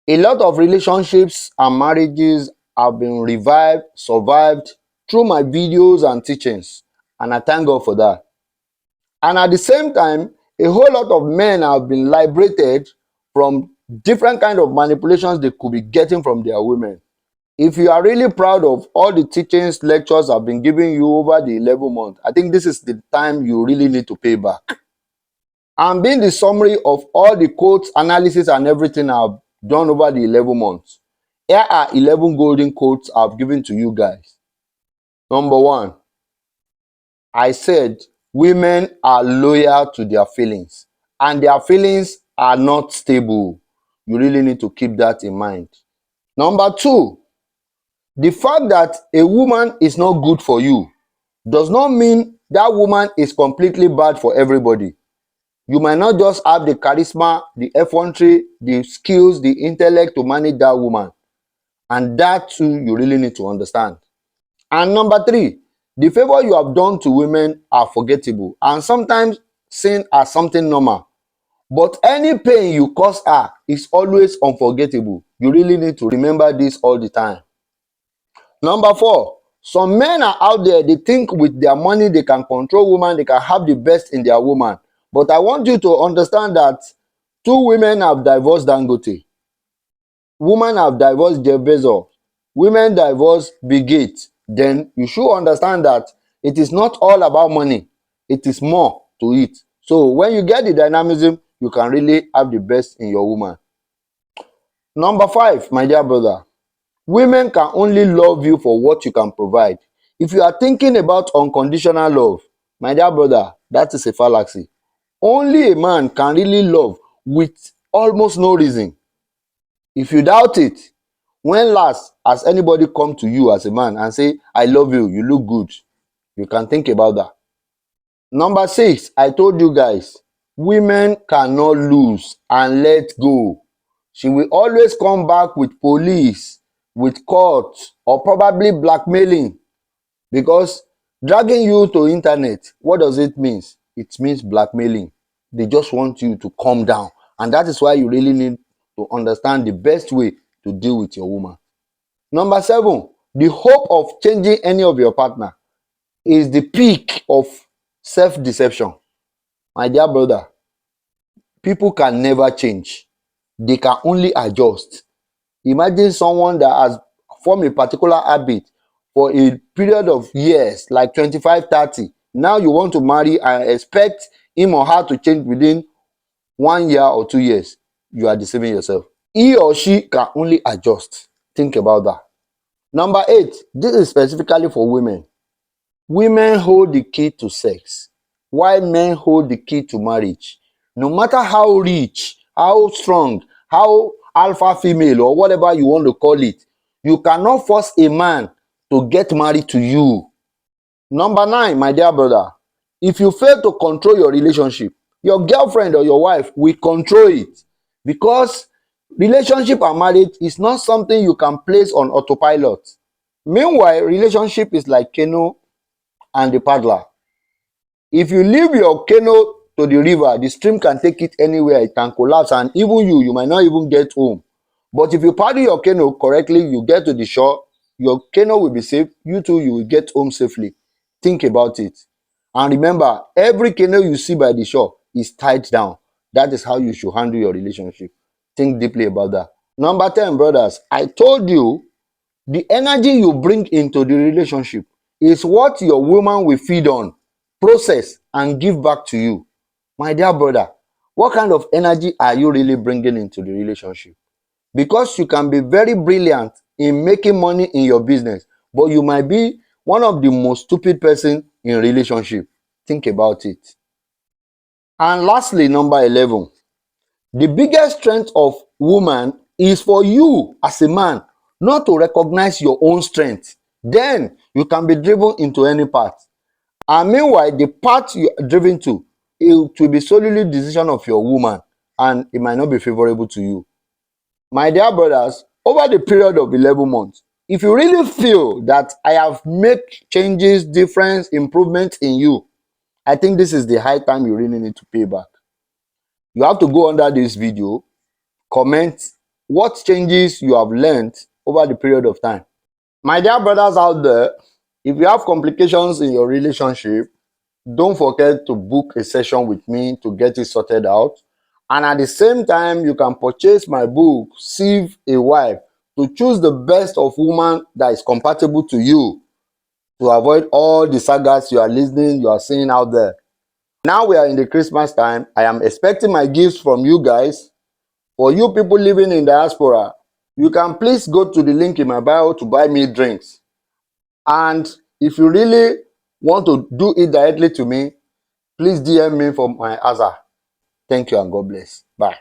A lot of relationships and marriages have been revived, survived through my videos and teachings, and I thank God for that. And at the same time, a whole lot of men have been liberated from different kind of manipulations they could be getting from their women. If you are really proud of all the teachings, lectures I've been giving you over the 11 months, I think this is the time you really need to pay back. I'm being the summary of all the quotes, analysis, and everything I've done over the 11 months. Here are 11 golden quotes I've given to you guys. Number one, I said women are loyal to their feelings, and their feelings are not stable. You really need to keep that in mind. Number two, the fact that a woman is not good for you does not mean that woman is completely bad for everybody. You might not just have the charisma, the effrontery, the skills, the intellect to manage that woman. And that too, you really need to understand. And number three, the favor you have done to women are forgettable and sometimes seen as something normal. But any pain you cause her is always unforgettable. You really need to remember this all the time. Number four, some men are out there, they think with their money they can control women, they can have the best in their woman. But I want you to understand that two women have divorced Dangote. Women have divorced Jeff Bezos. Women divorced Bill Gates. Then you should understand that it is not all about money. It is more to it. So when you get the dynamism, you can really have the best in your woman. Number five, my dear brother, women can only love you for what you can provide. If you are thinking about unconditional love, my dear brother, that is a fallacy. Only a man can really love with almost no reason. If you doubt it, when last has anybody come to you as a man and say, I love you, you look good? You can think about that. Number six, I told you guys, women cannot lose and let go. She will always come back with police, with court, or probably blackmailing. Because dragging you to internet, what does it mean? It means blackmailing. They just want you to calm down. And that is why you really need to understand the best way to deal with your woman. Number seven, the hope of changing any of your partner is the peak of self-deception. My dear brother, people can never change. They can only adjust. Imagine someone that has formed a particular habit for a period of years, like 25, 30. Now you want to marry and expect him or her to change within 1 year or 2 years. You are deceiving yourself. He or she can only adjust. Think about that. Number eight, this is specifically for women. Women hold the key to sex, while men hold the key to marriage. No matter how rich, how strong, how alpha female, or whatever you want to call it, you cannot force a man to get married to you. Number nine, my dear brother, if you fail to control your relationship, your girlfriend or your wife will control it, because relationship and marriage is not something you can place on autopilot. Meanwhile, relationship is like canoe and the paddler. If you leave your canoe to the river, the stream can take it anywhere, it can collapse, and even you might not even get home. But if you paddle your canoe correctly, you get to the shore, your canoe will be safe, you too, you will get home safely. Think about it. And remember, every canoe you see by the shore is tied down. That is how you should handle your relationship. Think deeply about that. Number 10, brothers, I told you the energy you bring into the relationship is what your woman will feed on, process, and give back to you. My dear brother, what kind of energy are you really bringing into the relationship? Because you can be very brilliant in making money in your business, but you might be one of the most stupid person in relationship. Think about it. And lastly, number 11, the biggest strength of woman is for you as a man not to recognize your own strength. Then you can be driven into any path. And meanwhile, the path you are driven to, it will be solely the decision of your woman, and it might not be favorable to you. My dear brothers, over the period of 11 months, if you really feel that I have made changes, difference, improvement in you, I think this is the high time you really need to pay back. You have to go under this video, comment, what changes you have learned over the period of time. My dear brothers out there, if you have complications in your relationship, don't forget to book a session with me to get it sorted out. And at the same time, you can purchase my book, Save a Wife, to choose the best of woman that is compatible to you, to avoid all the sagas you are seeing out there. Now we are in the Christmas time. I am expecting my gifts from you guys. For you people living in diaspora, you can please go to the link in my bio to buy me drinks. And if you really want to do it directly to me, please DM me for my answer. Thank you and God bless. Bye.